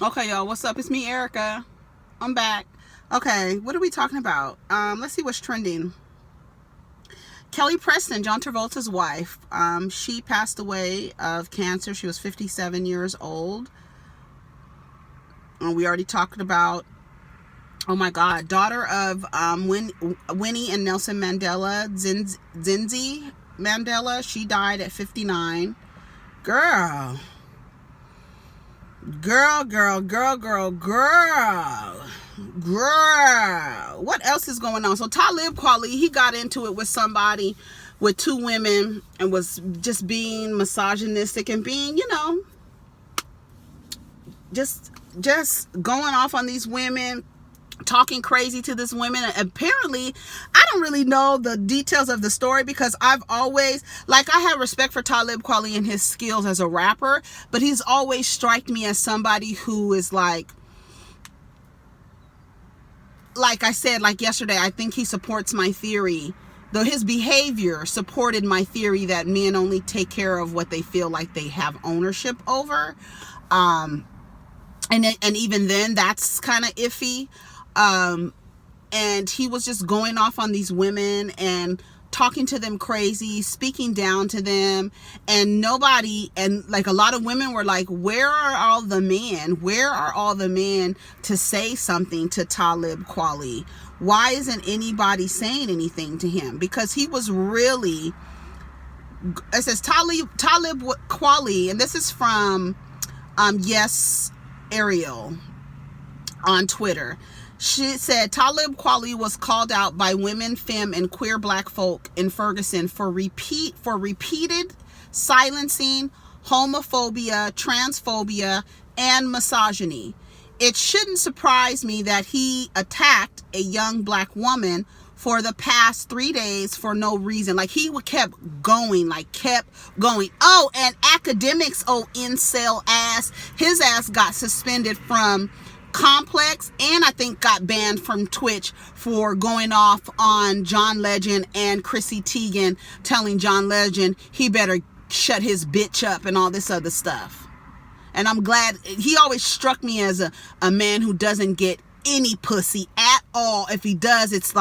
Okay, y'all, what's up? It's me, Erica. I'm back. Okay, what are we talking about? Let's see what's trending. Kelly Preston, John Travolta's wife, she passed away of cancer. She was 57 years old. We already talked about, oh my God, daughter of Winnie and Nelson Mandela, Zinzi Mandela. She died at 59. Girl. Girl. What else is going on? So Talib Kweli, he got into it with somebody, with two women, and was just being misogynistic and being, just going off on these women, talking crazy to this women. And apparently, I don't really know the details of the story, because I've always, I have respect for Talib Kweli and his skills as a rapper, but he's always struck me as somebody who is like I said, yesterday, I think he supports my theory, though his behavior supported my theory that men only take care of what they feel like they have ownership over. And even then, that's kind of iffy. And he was just going off on these women and talking to them crazy, speaking down to them, and nobody, and a lot of women were like, where are all the men? Where are all the men to say something to Talib Kweli? Why isn't anybody saying anything to him? Because he was really, it says Talib Kweli, and this is from Yes Ariel on Twitter. She said Talib Kweli was called out by women, femme, and queer black folk in Ferguson for repeated silencing, homophobia, transphobia, and misogyny. It shouldn't surprise me that he attacked a young black woman for the past 3 days for no reason. He kept going. Oh, and academics, incel ass, his ass got suspended from Complex, and I think got banned from Twitch for going off on John Legend and Chrissy Teigen, telling John Legend he better shut his bitch up and all this other stuff. And I'm glad. He always struck me as a man who doesn't get any pussy at all. If he does, it's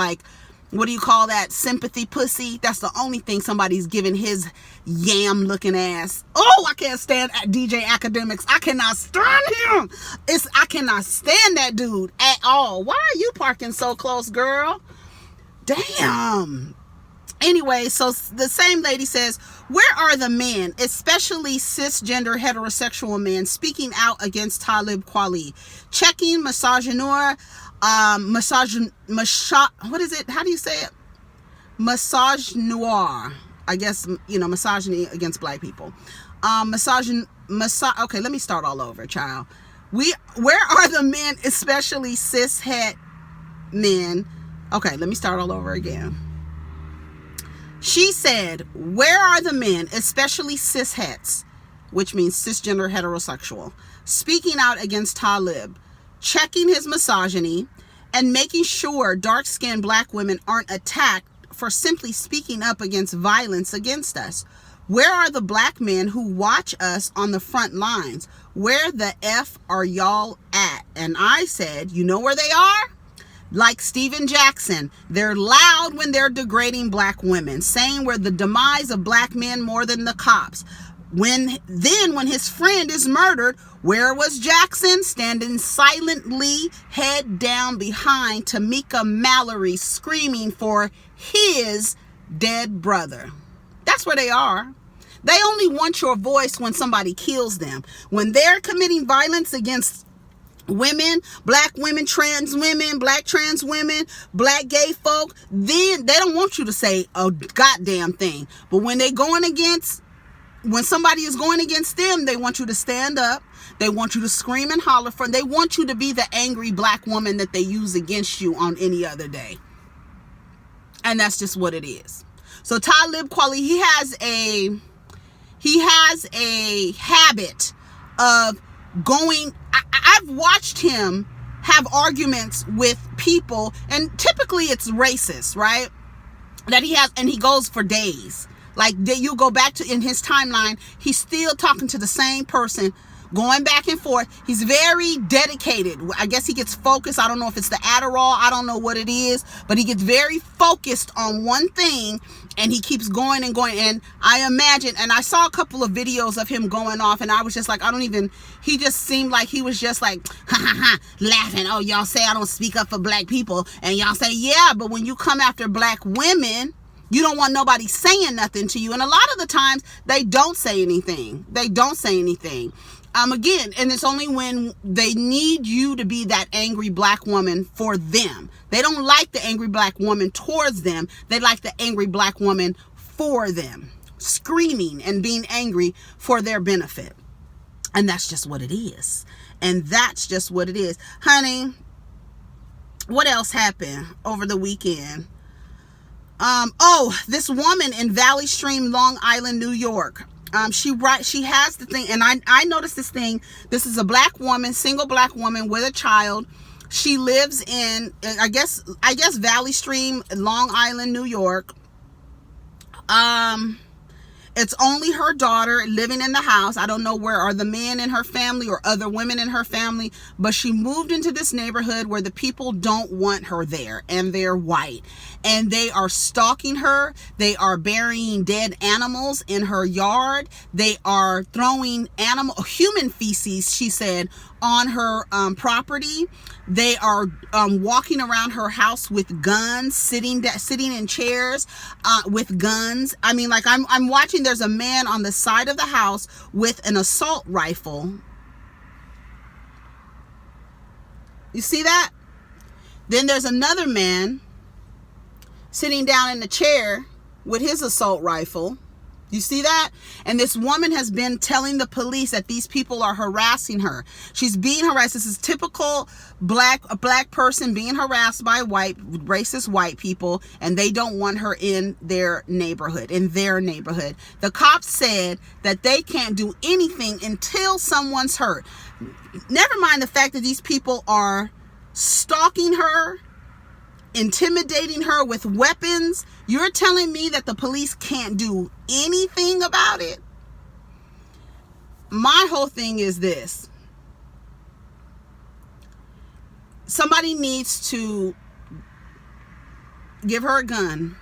what do you call that? Sympathy pussy. That's the only thing somebody's giving his yam looking ass. Oh, I can't stand DJ Academics. I cannot stand him. I cannot stand that dude at all. Why are you parking so close, girl? Damn. Anyway, so the same lady says, where are the men, especially cisgender heterosexual men, speaking out against Talib Kweli, checking misogynoir, what is it? How do you say it? Misogynoir. I guess, misogyny against black people. Okay, let me start all over, child. Where are the men, especially cishet men? Okay, let me start all over again. She said, where are the men, especially cishets, which means cisgender heterosexual, speaking out against Talib, checking his misogyny, and making sure dark-skinned black women aren't attacked for simply speaking up against violence against us? Where are the black men who watch us on the front lines? Where the F are y'all at? And I said, you know where they are? Like Stephen Jackson, they're loud when they're degrading black women, saying we're the demise of black men more than the cops. When his friend is murdered, where was Jackson? Standing silently, head down behind Tamika Mallory, screaming for his dead brother. That's where they are. They only want your voice when somebody kills them. When they're committing violence against women, black women, trans women, black trans women, black gay folk, then they don't want you to say a goddamn thing. But when somebody is going against them, they want you to stand up. They want you to scream and holler for them. They want you to be the angry black woman that they use against you on any other day. And that's just what it is. So Talib Kweli, he has a habit of going. I've watched him have arguments with people, and typically it's racist, right? That he has, and he goes for days. You go back to in his timeline, he's still talking to the same person going back and forth. He's very dedicated. I guess he gets focused. I don't know if it's the Adderall. I don't know what it is, but he gets very focused on one thing, and he keeps going and going. And I imagine, and I saw a couple of videos of him going off, and I was just like, he just seemed like he was just like, ha ha ha, laughing. Oh, y'all say I don't speak up for black people, and y'all say, yeah, but when you come after black women, you don't want nobody saying nothing to you. And a lot of the times they don't say anything. Again, and it's only when they need you to be that angry black woman for them. They don't like the angry black woman towards them. They like the angry black woman for them, screaming and being angry for their benefit. And that's just what it is. Honey, what else happened over the weekend? This woman in Valley Stream, Long Island, New York. She has the thing, and I noticed this thing. This is a black woman, single black woman with a child. She lives in, I guess Valley Stream, Long Island, New York. It's only her daughter living in the house. I don't know where are the men in her family or other women in her family, but she moved into this neighborhood where the people don't want her there, and they're white, and they are stalking her. They are burying dead animals in her yard. They are throwing human feces, she said, on her property. They are walking around her house with guns, sitting in chairs with guns. I mean, like I'm watching. There's a man on the side of the house with an assault rifle. You see that? Then there's another man sitting down in a chair with his assault rifle. You see that? And this woman has been telling the police that these people are harassing her. She's being harassed. This is typical a black person being harassed by racist white people, and they don't want her in their neighborhood. The cops said that they can't do anything until someone's hurt. Never mind the fact that these people are stalking her, intimidating her with weapons. You're telling me that the police can't do anything about it? My whole thing is this. Somebody needs to give her a gun.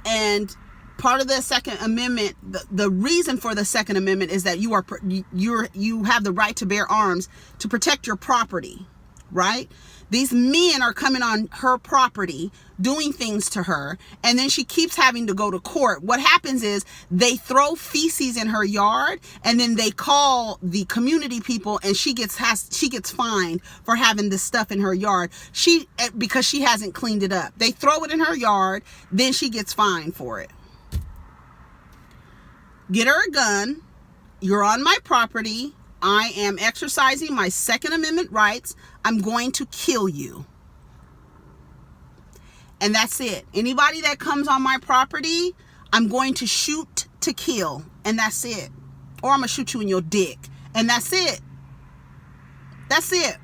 And part of the Second Amendment, the reason for the Second Amendment is that you have the right to bear arms to protect your property, right? These men are coming on her property, doing things to her, and then she keeps having to go to court. What happens is they throw feces in her yard, and then they call the community people, and she gets fined for having this stuff in her yard. Because she hasn't cleaned it up. They throw it in her yard, then she gets fined for it. Get her a gun. You're on my property. I am exercising my Second Amendment rights. I'm going to kill you. And that's it. Anybody that comes on my property, I'm going to shoot to kill. And that's it. Or I'm going to shoot you in your dick. And that's it. That's it.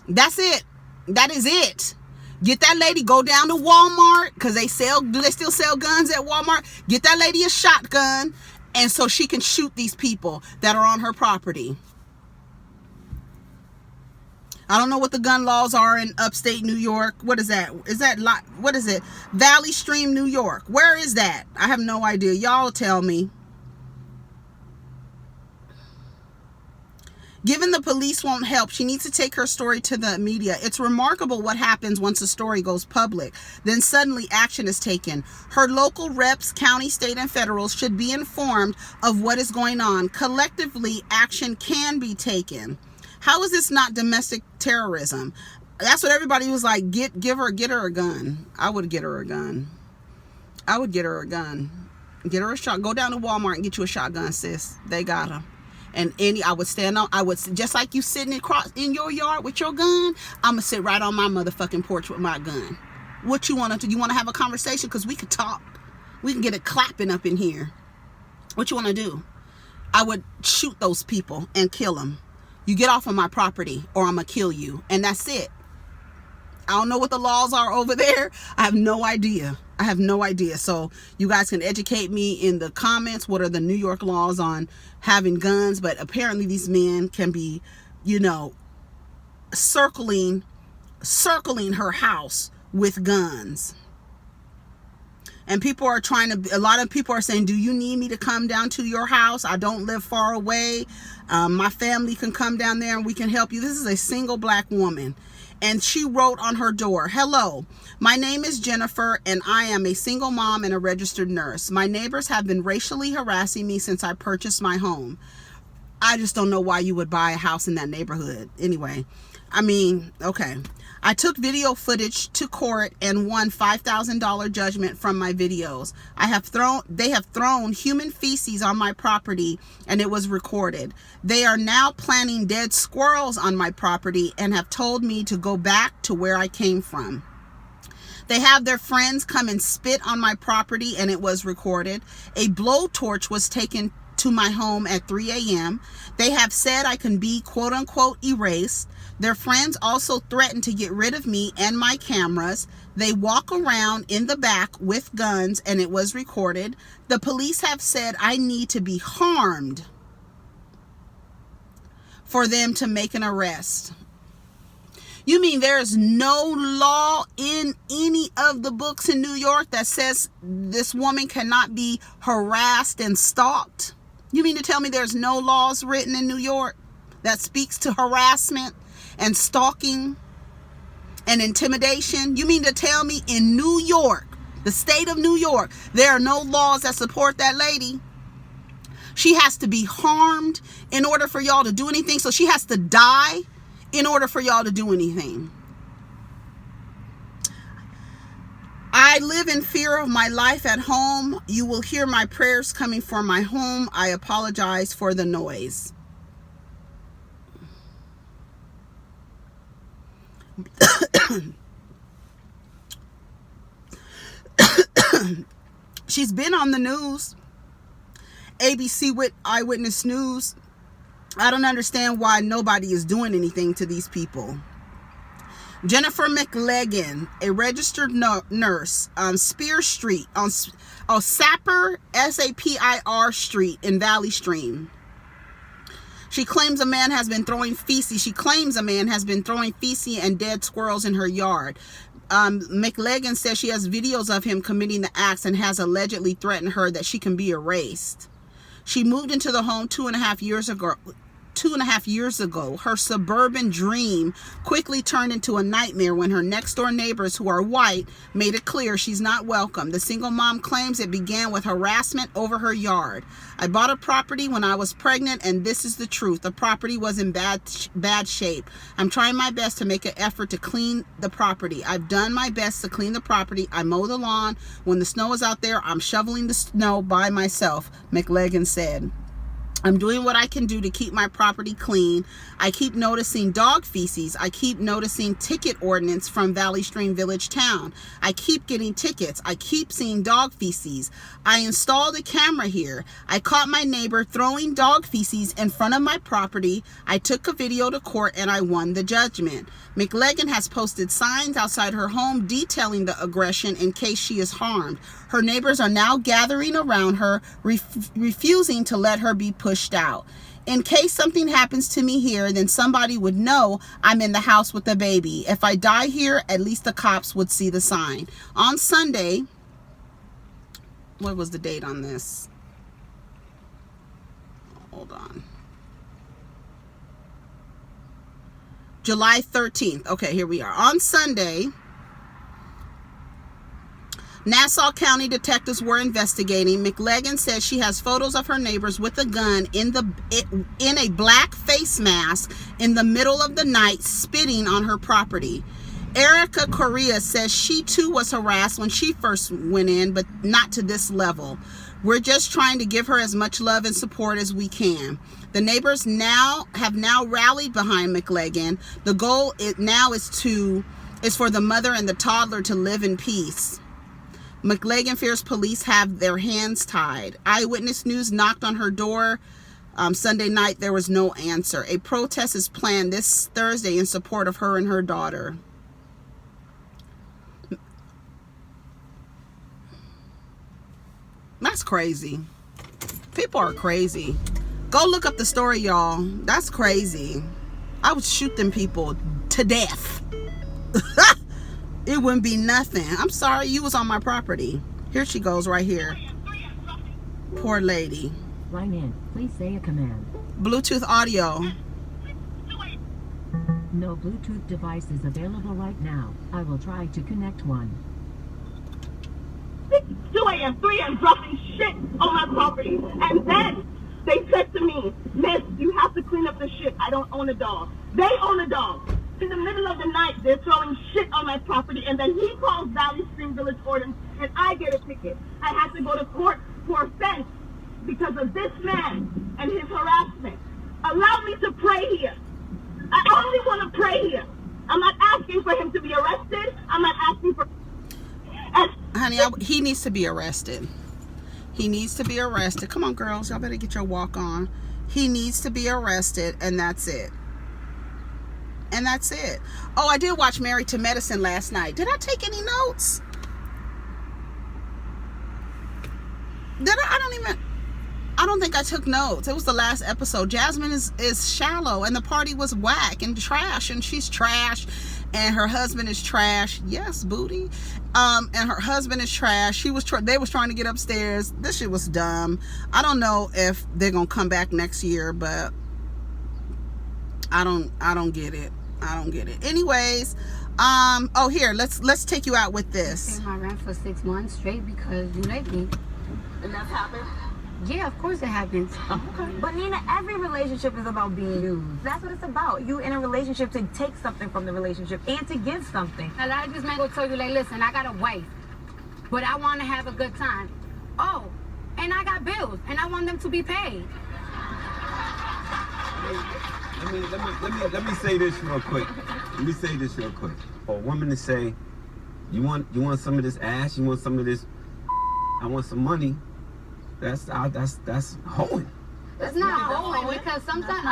That's it. That is it. Get that lady, go down to Walmart, because do they still sell guns at Walmart? Get that lady a shotgun, and so she can shoot these people that are on her property. I don't know what the gun laws are in upstate New York. What is that? What is it? Valley Stream, New York. Where is that? I have no idea. Y'all tell me. Given the police won't help, she needs to take her story to the media. It's remarkable what happens once a story goes public. Then suddenly action is taken. Her local reps, county, state, and federal should be informed of what is going on. Collectively, action can be taken. How is this not domestic terrorism? That's what everybody was like. Get her a gun. I would get her a gun. Get her a shot. Go down to Walmart and get you a shotgun, sis. They got them. And I would just like you sitting across in your yard with your gun, I'm gonna sit right on my motherfucking porch with my gun. What you want to do? You want to have a conversation? Because we could talk. We can get it clapping up in here. What you want to do? I would shoot those people and kill them. You get off of my property or I'm gonna kill you. And that's it. I don't know what the laws are over there. I have no idea. I have no idea. So you guys can educate me in the comments. What are the New York laws on having guns? But apparently these men can be, you know, circling her house with guns. And people are a lot of people are saying, do you need me to come down to your house? I don't live far away. My family can come down there and we can help you. This is a single black woman. And she wrote on her door, "Hello, my name is Jennifer and I am a single mom and a registered nurse. My neighbors have been racially harassing me since I purchased my home." I just don't know why you would buy a house in that neighborhood. Anyway, I mean, okay. "I took video footage to court and won $5,000 judgment from my videos. They have thrown human feces on my property and it was recorded. They are now planting dead squirrels on my property and have told me to go back to where I came from. They have their friends come and spit on my property and it was recorded. A blowtorch was taken to my home at 3 a.m. They have said I can be quote unquote erased. Their friends also threatened to get rid of me and my cameras. They walk around in the back with guns and it was recorded. The police have said I need to be harmed for them to make an arrest." You mean there is no law in any of the books in New York that says this woman cannot be harassed and stalked? You mean to tell me there's no laws written in New York that speaks to harassment and stalking and intimidation? You mean to tell me in New York, the state of New York, there are no laws that support that lady? She has to be harmed in order for y'all to do anything. So she has to die in order for y'all to do anything. "I live in fear of my life at home. You will hear my prayers coming from my home. I apologize for the noise." She's been on the news. ABC with Eyewitness News. I don't understand why nobody is doing anything to these people. Jennifer Mcleggan, a registered nurse on Spear Street, on Sapir, S-A-P-I-R Street in Valley Stream. She claims a man has been throwing feces. She claims a man has been throwing feces and dead squirrels in her yard. Mcleggan says she has videos of him committing the acts and has allegedly threatened her that she can be erased. She moved into the home 2.5 years ago. 2.5 years ago, her suburban dream quickly turned into a nightmare when her next door neighbors, who are white, made it clear she's not welcome. The single mom claims it began with harassment over her yard. "I bought a property when I was pregnant, and this is the truth. The property was in bad shape. I'm trying my best to make an effort to clean the property. I've done my best to clean the property. I mow the lawn. When the snow is out there, I'm shoveling the snow by myself," Mcleggan said. "I'm doing what I can do to keep my property clean. I keep noticing dog feces. I keep noticing ticket ordinance from Valley Stream Village Town. I keep getting tickets. I keep seeing dog feces. I installed a camera here. I caught my neighbor throwing dog feces in front of my property. I took a video to court and I won the judgment." Mcleggan has posted signs outside her home detailing the aggression in case she is harmed. Her neighbors are now gathering around her, refusing to let her be pushed out. "In case something happens to me here, then somebody would know I'm in the house with the baby. If I die here, at least the cops would see the sign." On Sunday, what was the date on this? Hold on. July 13th. Okay, here we are. On Sunday, Nassau County detectives were investigating. Mcleggan says she has photos of her neighbors with a gun in a black face mask in the middle of the night, spitting on her property. Erica Correa says she too was harassed when she first went in, but not to this level. "We're just trying to give her as much love and support as we can." The neighbors have now rallied behind Mcleggan. The goal is for the mother and the toddler to live in peace. Mcleggan fears police have their hands tied. Eyewitness News knocked on her door Sunday night. There was no answer. A protest is planned this Thursday in support of her and her daughter. That's crazy. People are crazy. Go look up the story, y'all. That's crazy. I would shoot them people to death. It wouldn't be nothing. I'm sorry, you was on my property. Here she goes right here. Poor lady. Line in. Please say a command. Bluetooth audio. No Bluetooth device is available right now. I will try to connect one. 2 a.m., 3 a.m., dropping shit on my property. And then they said to me, Miss, you have to clean up the shit. I don't own a dog. They own a dog. In the middle of the night, they're throwing shit on my property. And then he calls Valley Spring Village Ordinance, and I get a ticket. I have to go to court for offense because of this man and his harassment. Allow me to pray here. I only want to pray here. I'm not asking for him to be arrested. I'm not asking for... Honey, he needs to be arrested. He needs to be arrested. Come on, girls. Y'all better get your walk on. He needs to be arrested, and that's it. And that's it. Oh, I did watch Married to Medicine last night. Did I take any notes? Did I don't think I took notes. It was the last episode. Jasmine is shallow, and the party was whack and trash, and she's trash, and her husband is trash. Yes, booty. And her husband is trash. They was trying to get upstairs. This shit was dumb. I don't know if they're gonna come back next year, but I don't get it. I don't get it. Anyways, oh, here, let's take you out with this. I paid my rent for 6 months straight because you let me. And that's happened? Yeah, of course it happens. Okay. But Nina, every relationship is about being used. That's what it's about. You in a relationship to take something from the relationship and to give something. A lot of these men will tell you, like, listen, I got a wife, but I want to have a good time. Oh, and I got bills, and I want them to be paid. Let me say this real quick. For a woman to say, you want some of this ass, you want some of this, I want some money. That's hoeing. It's not hoeing because sometimes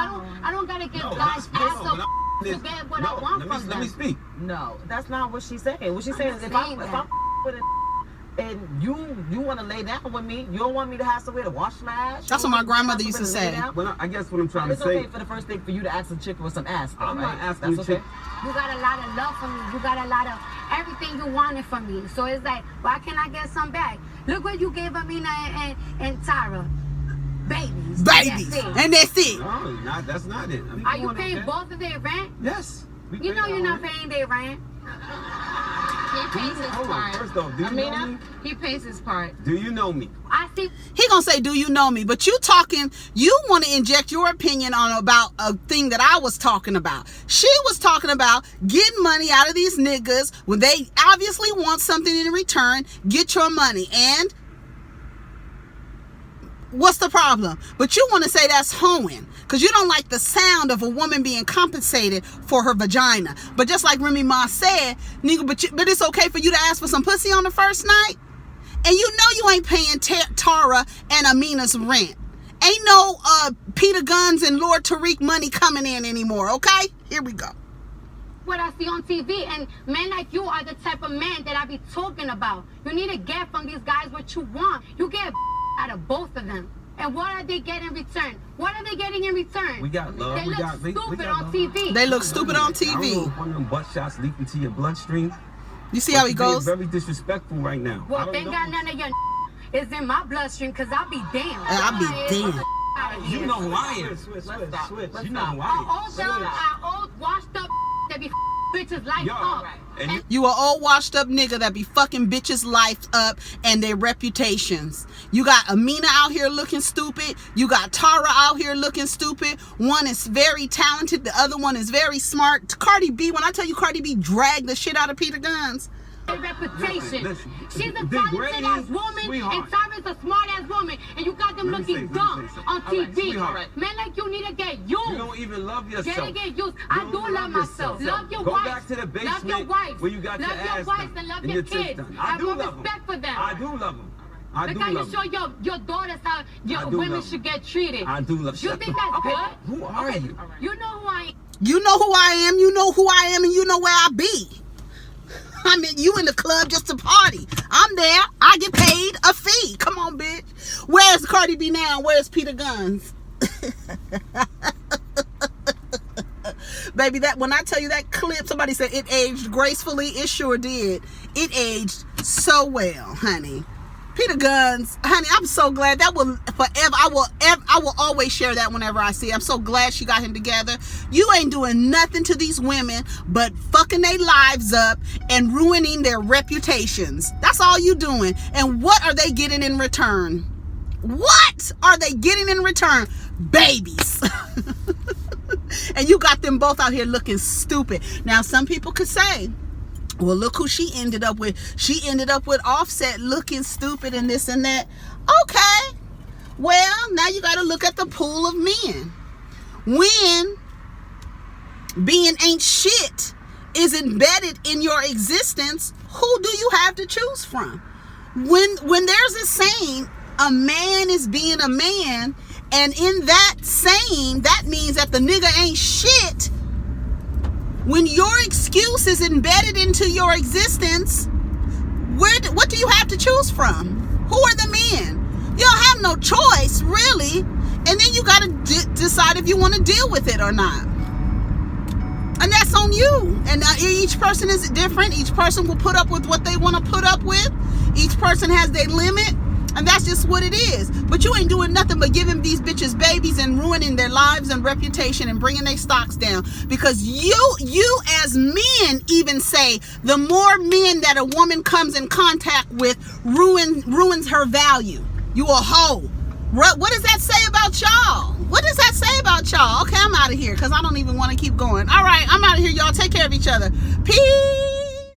I don't gotta get guys ass up to get what I want from them. Let me speak. No, that's not what she's saying. What she's saying is if I'm with a and you want to lay down with me, you don't want me to have somewhere to wash my ass. That's what my grandmother used to say. Well, I guess what I'm trying to it's say. okay for the first thing for you to ask a chick for some ass. Though, I'm right? not asking That's you okay. You got a lot of love for me. You got a lot of everything you wanted from me. So it's like, why can't I get some back? Look what you gave Amina and Tyra. Babies. And that's it. No, that's not it. Are you paying both of their rent? Yes. You know you're not paying their rent. He pays his part. First off, do you know me? He pays his part. Do you know me? I see. He gonna say, do you know me? But you want to inject your opinion on about a thing that I was talking about. She was talking about getting money out of these niggas when they obviously want something in return. Get your money. And what's the problem? But you want to say that's hoeing because you don't like the sound of a woman being compensated for her vagina. But just like Remy Ma said, nigga, but it's okay for you to ask for some pussy on the first night? And you know you ain't paying Tara and Amina's rent. Ain't no Peter Guns and Lord Tariq money coming in anymore, okay? Here we go. What I see on TV, and men like you are the type of man that I be talking about. You need to get from these guys what you want. You get out of both of them. And what are they getting in return? What are they getting in return? We got love. They look stupid on TV. They look stupid on I don't know TV. if one of them butt shots leak into your bloodstream. You see how he goes? Very disrespectful right now. Well, thank God none of your is in my bloodstream, because I'll be damned. I'll be damned. You know who I am. Switch. You know who I am. Our old washed up that be bitches life up. And You an old washed up nigga that be fucking bitches' life up and their reputations. You got Amina out here looking stupid. You got Tara out here looking stupid. One is very talented. The other one is very smart. Cardi B, when I tell you Cardi B dragged the shit out of Peter Guns. Reputation. Listen. She's a Big talented Grady, ass woman, sweetheart. and Tyra's a smart ass woman, and you got them Let me looking say dumb something. on All right, TV. sweetheart. Men like you need to get used. you don't even love yourself. Gotta get used. You I don't do even love myself. yourself. Love your Go wife. back to the Love basement your wife. where you got love your ass wife done and love and your your tits kids. done. I Have do more love respect them. for them. I do love them. I do Because love you them. show your daughters how your I do women love should get treated. I do love You shut think the- that's Okay, good? who are you? You know who I am. You know who I am. You know who I am, and you know where I be. I mean, you in the club just to party. I'm there. I get paid a fee. Come on, bitch. Where's Cardi B now? Where's Peter Guns? Baby, that when I tell you that clip, somebody said it aged gracefully. It sure did. It aged so well, honey. Peter Guns, honey, I'm so glad. That will forever. I will always share that whenever I see it. I'm so glad she got him together. You ain't doing nothing to these women but fucking their lives up and ruining their reputations. That's all you doing. And what are they getting in return? What are they getting in return? Babies. And you got them both out here looking stupid. Now, some people could say, well, look who she ended up with. She ended up with Offset looking stupid and this and that. Okay. Well, now you got to look at the pool of men. When being ain't shit is embedded in your existence, who do you have to choose from? When there's a saying, a man is being a man, and in that saying, that means that the nigga ain't shit. When your excuse is embedded into your existence, what do you have to choose from? Who are the men? You don't have no choice, really. And then you got to decide if you want to deal with it or not. And that's on you. And each person is different. Each person will put up with what they want to put up with. Each person has their limit. And that's just what it is. But you ain't doing nothing but giving these bitches babies and ruining their lives and reputation and bringing their stocks down. Because you as men even say the more men that a woman comes in contact with ruins her value. You a hoe. What does that say about y'all? What does that say about y'all? Okay, I'm out of here because I don't even want to keep going. All right, I'm out of here, y'all. Take care of each other. Peace.